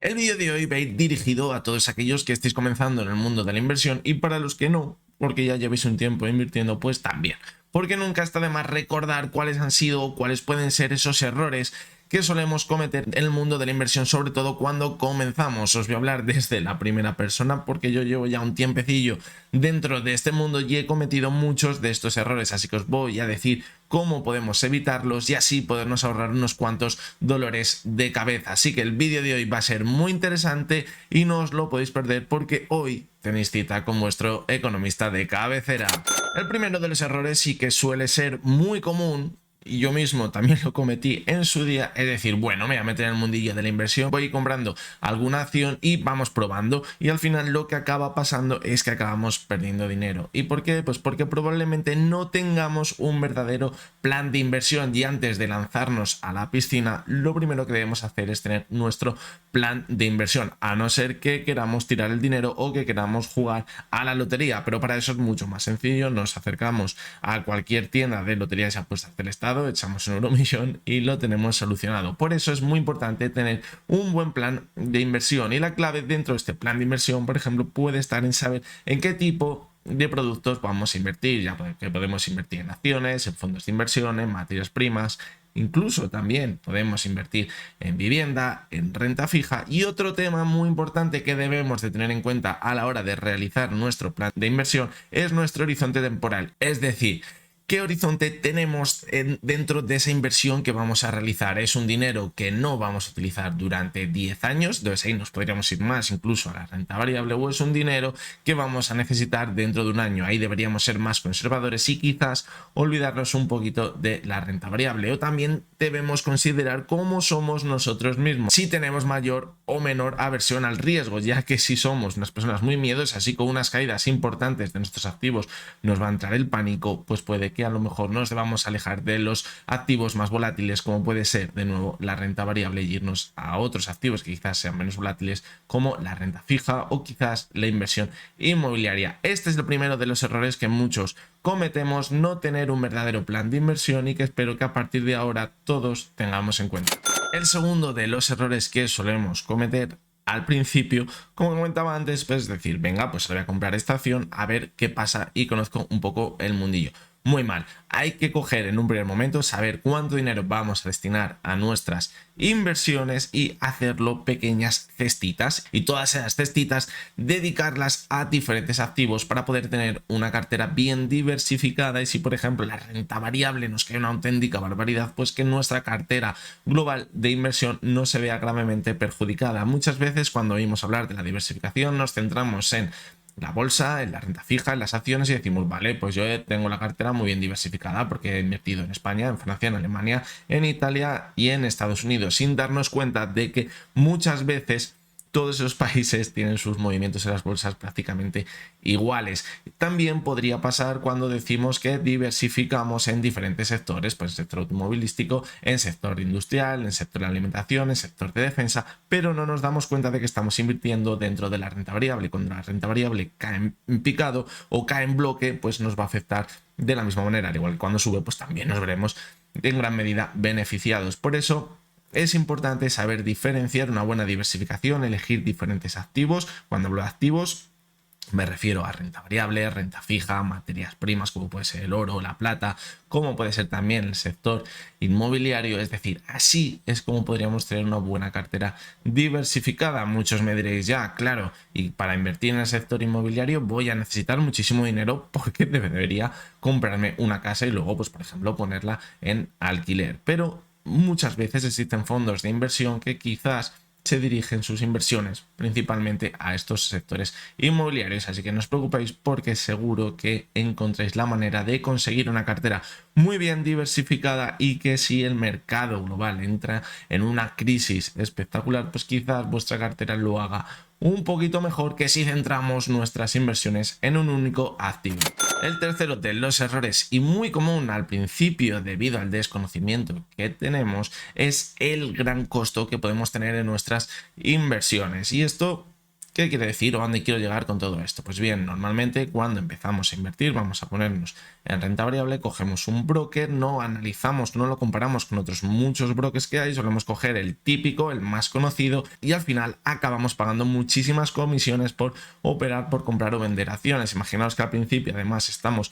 El vídeo de hoy va a ir dirigido a todos aquellos que estéis comenzando en el mundo de la inversión y para los que no, porque ya llevéis un tiempo invirtiendo, pues también. Porque nunca está de más recordar cuáles han sido o cuáles pueden ser esos errores que solemos cometer en el mundo de la inversión, sobre todo cuando comenzamos. Os voy a hablar desde la primera persona porque yo llevo ya un tiempecillo dentro de este mundo y he cometido muchos de estos errores, así que os voy a decir cómo podemos evitarlos y así podernos ahorrar unos cuantos dolores de cabeza. Así que el vídeo de hoy va a ser muy interesante y no os lo podéis perder porque hoy tenéis cita con vuestro economista de cabecera. El primero de los errores sí que suele ser muy común, y yo mismo también lo cometí en su día, es decir, bueno, me voy a meter en el mundillo de la inversión, voy comprando alguna acción y vamos probando, y al final lo que acaba pasando es que acabamos perdiendo dinero. ¿Y por qué? Pues porque probablemente no tengamos un verdadero plan de inversión, y antes de lanzarnos a la piscina lo primero que debemos hacer es tener nuestro plan de inversión, a no ser que queramos tirar el dinero o que queramos jugar a la lotería, pero para eso es mucho más sencillo. Nos acercamos a cualquier tienda de loterías y apuestas del estado, echamos un euromillón y lo tenemos solucionado. Por eso es muy importante tener un buen plan de inversión, y la clave dentro de este plan de inversión, por ejemplo, puede estar en saber en qué tipo de productos vamos a invertir, ya que podemos invertir en acciones, en fondos de inversión, en materias primas. Incluso también podemos invertir en vivienda, en renta fija. Y otro tema muy importante que debemos de tener en cuenta a la hora de realizar nuestro plan de inversión es nuestro horizonte temporal. Es decir, ¿qué horizonte tenemos dentro de esa inversión que vamos a realizar? ¿Es un dinero que no vamos a utilizar durante 10 años? Entonces ahí nos podríamos ir más incluso a la renta variable. ¿O es un dinero que vamos a necesitar dentro de un año? Ahí deberíamos ser más conservadores y quizás olvidarnos un poquito de la renta variable. O también debemos considerar cómo somos nosotros mismos, si tenemos mayor o menor aversión al riesgo, ya que si somos unas personas muy miedosas, así con unas caídas importantes de nuestros activos nos va a entrar el pánico, pues puede que a lo mejor nos debamos alejar de los activos más volátiles, como puede ser de nuevo la renta variable, y irnos a otros activos que quizás sean menos volátiles, como la renta fija o quizás la inversión inmobiliaria. Este es el primero de los errores que muchos cometemos, no tener un verdadero plan de inversión, y que espero que a partir de ahora todos tengamos en cuenta. El segundo de los errores que solemos cometer al principio, como comentaba antes, pues decir, venga, pues le voy a comprar esta acción a ver qué pasa y conozco un poco el mundillo. Muy mal, hay que coger en un primer momento, saber cuánto dinero vamos a destinar a nuestras inversiones y hacerlo pequeñas cestitas, y todas esas cestitas dedicarlas a diferentes activos para poder tener una cartera bien diversificada. Y si por ejemplo la renta variable nos cae una auténtica barbaridad, pues que nuestra cartera global de inversión no se vea gravemente perjudicada. Muchas veces cuando oímos hablar de la diversificación nos centramos en la bolsa, en la renta fija, en las acciones, y decimos, vale, pues yo tengo la cartera muy bien diversificada porque he invertido en España, en Francia, en Alemania, en Italia y en Estados Unidos, sin darnos cuenta de que muchas veces todos esos países tienen sus movimientos en las bolsas prácticamente iguales. También podría pasar cuando decimos que diversificamos en diferentes sectores, pues en sector automovilístico, en sector industrial, en sector de alimentación, en sector de defensa, pero no nos damos cuenta de que estamos invirtiendo dentro de la renta variable. Cuando la renta variable cae en picado o cae en bloque, pues nos va a afectar de la misma manera. Al igual que cuando sube, pues también nos veremos en gran medida beneficiados. Por eso es importante saber diferenciar, una buena diversificación, elegir diferentes activos. Cuando hablo de activos me refiero a renta variable, renta fija, materias primas como puede ser el oro, la plata, como puede ser también el sector inmobiliario. Es decir, así es como podríamos tener una buena cartera diversificada. Muchos me diréis, ya, claro, y para invertir en el sector inmobiliario voy a necesitar muchísimo dinero porque debería comprarme una casa y luego, pues por ejemplo, ponerla en alquiler. Pero muchas veces existen fondos de inversión que quizás se dirigen sus inversiones principalmente a estos sectores inmobiliarios, así que no os preocupéis porque seguro que encontréis la manera de conseguir una cartera muy bien diversificada, y que si el mercado global entra en una crisis espectacular, pues quizás vuestra cartera lo haga un poquito mejor que si centramos nuestras inversiones en un único activo. El tercero de los errores, y muy común al principio debido al desconocimiento que tenemos, es el gran costo que podemos tener en nuestras inversiones. Y esto, ¿Qué quiere decir o a dónde quiero llegar con todo esto? Pues bien, normalmente cuando empezamos a invertir, vamos a ponernos en renta variable, cogemos un broker, no analizamos, no lo comparamos con otros muchos brokers que hay, solemos coger el típico, el más conocido, y al final acabamos pagando muchísimas comisiones por operar, por comprar o vender acciones. Imaginaos que al principio además estamos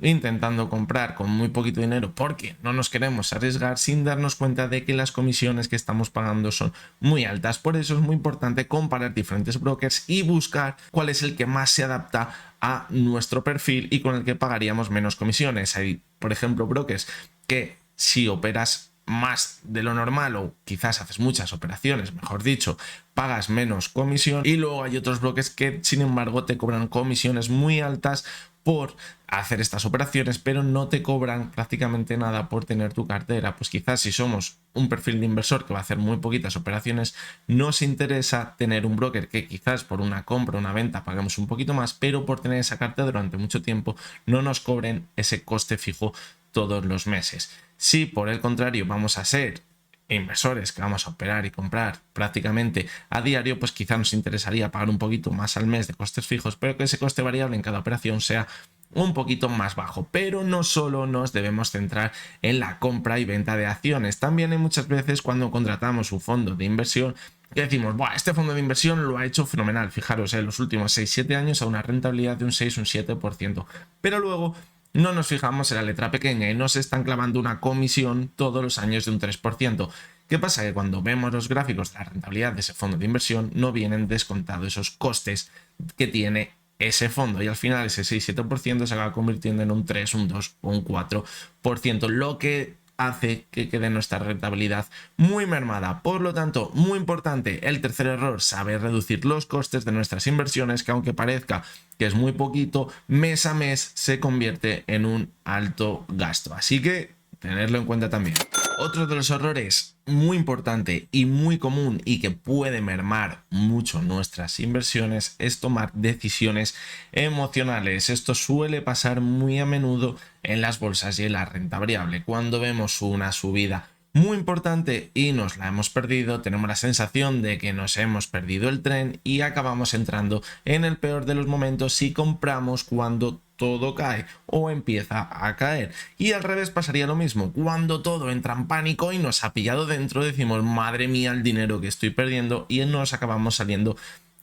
intentando comprar con muy poquito dinero porque no nos queremos arriesgar, sin darnos cuenta de que las comisiones que estamos pagando son muy altas. Por eso es muy importante comparar diferentes brokers y buscar cuál es el que más se adapta a nuestro perfil y con el que pagaríamos menos comisiones. Hay, por ejemplo, brokers que si operas más de lo normal o quizás haces muchas operaciones, mejor dicho, pagas menos comisión, y luego hay otros brokers que sin embargo te cobran comisiones muy altas por hacer estas operaciones, pero no te cobran prácticamente nada por tener tu cartera. Pues quizás si somos un perfil de inversor que va a hacer muy poquitas operaciones, nos interesa tener un broker que quizás por una compra o una venta paguemos un poquito más, pero por tener esa cartera durante mucho tiempo no nos cobren ese coste fijo todos los meses. Si por el contrario vamos a ser inversores que vamos a operar y comprar prácticamente a diario, pues quizá nos interesaría pagar un poquito más al mes de costes fijos, pero que ese coste variable en cada operación sea un poquito más bajo. Pero no solo nos debemos centrar en la compra y venta de acciones, también hay muchas veces cuando contratamos un fondo de inversión que decimos, buah, este fondo de inversión lo ha hecho fenomenal, fijaros, en los últimos 6-7 años a una rentabilidad de un 6-7%, pero luego no nos fijamos en la letra pequeña y nos están clavando una comisión todos los años de un 3%. ¿Qué pasa? Que cuando vemos los gráficos de la rentabilidad de ese fondo de inversión no vienen descontados esos costes que tiene ese fondo, y al final ese 6-7% se acaba convirtiendo en un 3, un 2 o un 4%, lo que hace que quede nuestra rentabilidad muy mermada. Por lo tanto, muy importante, el tercer error, saber reducir los costes de nuestras inversiones, que aunque parezca que es muy poquito, mes a mes se convierte en un alto gasto. Así que tenerlo en cuenta también. Otro de los errores muy importante y muy común y que puede mermar mucho nuestras inversiones es tomar decisiones emocionales. Esto suele pasar muy a menudo en las bolsas y en la renta variable. Cuando vemos una subida muy importante y nos la hemos perdido, tenemos la sensación de que nos hemos perdido el tren y acabamos entrando en el peor de los momentos si compramos cuando todo cae o empieza a caer. Y al revés pasaría lo mismo, cuando todo entra en pánico y nos ha pillado dentro, decimos, madre mía, el dinero que estoy perdiendo, y nos acabamos saliendo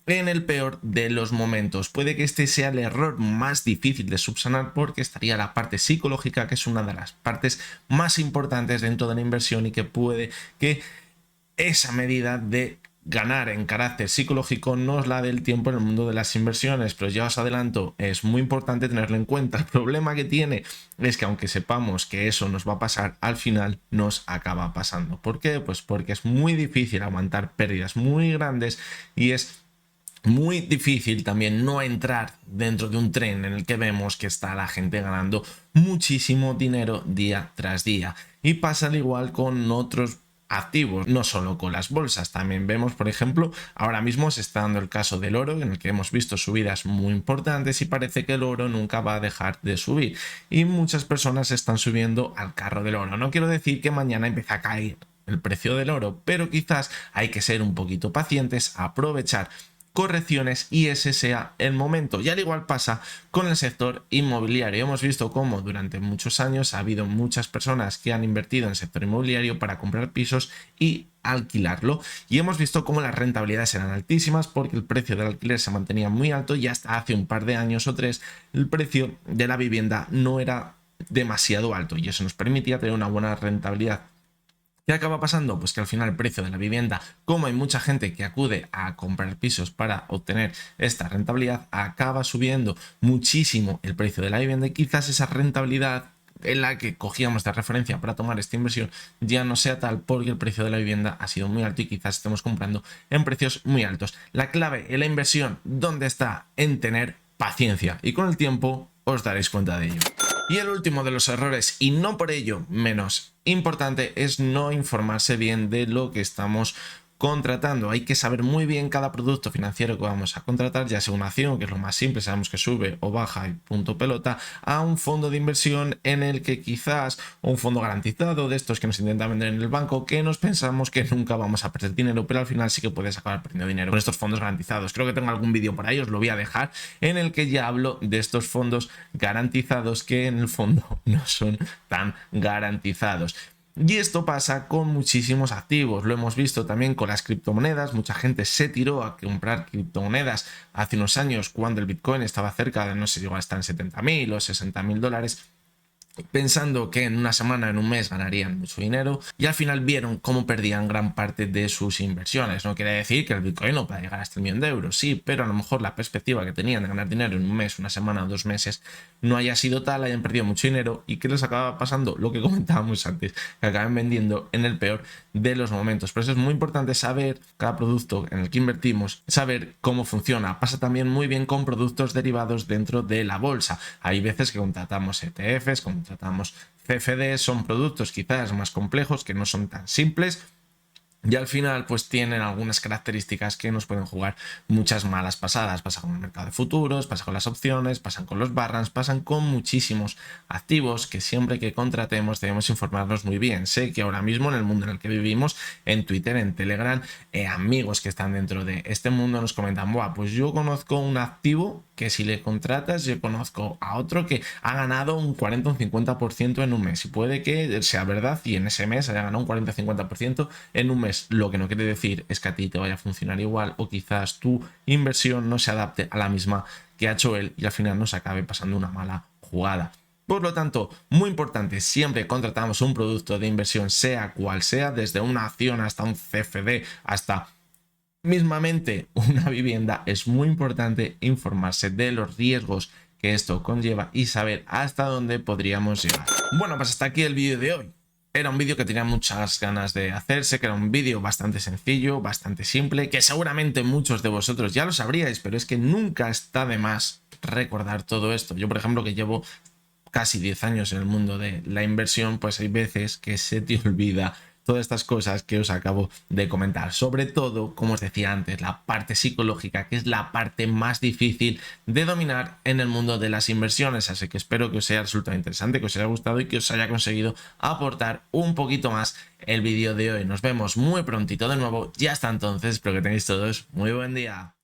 en el peor de los momentos. Puede que este sea el error más difícil de subsanar porque estaría la parte psicológica, que es una de las partes más importantes dentro de la inversión, y que puede que esa medida de ganar en carácter psicológico nos la dé el tiempo en el mundo de las inversiones. Pero ya os adelanto, es muy importante tenerlo en cuenta. El problema que tiene es que aunque sepamos que eso nos va a pasar, al final nos acaba pasando. ¿Por qué? Pues porque es muy difícil aguantar pérdidas muy grandes y es muy difícil también no entrar dentro de un tren en el que vemos que está la gente ganando muchísimo dinero día tras día. Y pasa al igual con otros activos, no solo con las bolsas. También vemos, por ejemplo, ahora mismo se está dando el caso del oro, en el que hemos visto subidas muy importantes y parece que el oro nunca va a dejar de subir. Y muchas personas están subiendo al carro del oro. No quiero decir que mañana empiece a caer el precio del oro, pero quizás hay que ser un poquito pacientes, aprovechar correcciones y ese sea el momento. Y al igual pasa con el sector inmobiliario. Hemos visto cómo durante muchos años ha habido muchas personas que han invertido en el sector inmobiliario para comprar pisos y alquilarlo, y hemos visto cómo las rentabilidades eran altísimas porque el precio del alquiler se mantenía muy alto, y hasta hace un par de años o tres el precio de la vivienda no era demasiado alto y eso nos permitía tener una buena rentabilidad. ¿Qué acaba pasando? Pues que al final el precio de la vivienda, como hay mucha gente que acude a comprar pisos para obtener esta rentabilidad, acaba subiendo muchísimo el precio de la vivienda, y quizás esa rentabilidad en la que cogíamos de referencia para tomar esta inversión ya no sea tal, porque el precio de la vivienda ha sido muy alto y quizás estemos comprando en precios muy altos. La clave en la inversión, ¿dónde está? En tener paciencia, y con el tiempo os daréis cuenta de ello. Y el último de los errores, y no por ello menos importante, es no informarse bien de lo que estamos contratando. Hay que saber muy bien cada producto financiero que vamos a contratar, ya sea una acción, que es lo más simple, sabemos que sube o baja y punto pelota, a un fondo de inversión en el que quizás, un fondo garantizado de estos que nos intentan vender en el banco, que nos pensamos que nunca vamos a perder dinero, pero al final sí que puedes acabar perdiendo dinero con estos fondos garantizados. Creo que tengo algún vídeo por ahí, os lo voy a dejar, en el que ya hablo de estos fondos garantizados que en el fondo no son tan garantizados. Y esto pasa con muchísimos activos, lo hemos visto también con las criptomonedas. Mucha gente se tiró a comprar criptomonedas hace unos años cuando el Bitcoin estaba cerca de, no sé, llegó a estar en 70.000 o 60.000 dólares, pensando que en una semana, en un mes ganarían mucho dinero, y al final vieron cómo perdían gran parte de sus inversiones. No quiere decir que el Bitcoin no pueda llegar hasta el millón de euros, sí, pero a lo mejor la perspectiva que tenían de ganar dinero en un mes, una semana o 2 meses no haya sido tal, hayan perdido mucho dinero. ¿Y qué les acaba pasando? Lo que comentábamos antes, que acaben vendiendo en el peor de los momentos. Por eso es muy importante saber cada producto en el que invertimos, saber cómo funciona. Pasa también muy bien con productos derivados dentro de la bolsa. Hay veces que contratamos ETFs, contratamos CFDs, son productos quizás más complejos, que no son tan simples, y al final pues tienen algunas características que nos pueden jugar muchas malas pasadas. Pasa con el mercado de futuros, pasa con las opciones, pasan con los barrans, pasan con muchísimos activos que siempre que contratemos debemos informarnos muy bien. Sé que ahora mismo en el mundo en el que vivimos, en Twitter, en Telegram, amigos que están dentro de este mundo nos comentan: buah, pues yo conozco un activo que si le contratas, yo conozco a otro que ha ganado un 40 o un 50% en un mes, y puede que sea verdad y en ese mes haya ganado un 40 o 50% en un mes. Lo que no quiere decir es que a ti te vaya a funcionar igual, o quizás tu inversión no se adapte a la misma que ha hecho él y al final nos acabe pasando una mala jugada. Por lo tanto, muy importante, siempre contratamos un producto de inversión, sea cual sea, desde una acción hasta un CFD, hasta mismamente una vivienda, es muy importante informarse de los riesgos que esto conlleva y saber hasta dónde podríamos llegar. Bueno, pues hasta aquí el vídeo de hoy. Era un vídeo que tenía muchas ganas de hacerse, que era un vídeo bastante sencillo, bastante simple, que seguramente muchos de vosotros ya lo sabríais, pero es que nunca está de más recordar todo esto. Yo, por ejemplo, que llevo casi 10 años en el mundo de la inversión, pues hay veces que se te olvida todas estas cosas que os acabo de comentar. Sobre todo, como os decía antes, la parte psicológica, que es la parte más difícil de dominar en el mundo de las inversiones. Así que espero que os haya resultado interesante, que os haya gustado y que os haya conseguido aportar un poquito más el vídeo de hoy. Nos vemos muy prontito de nuevo y hasta entonces espero que tengáis todos muy buen día.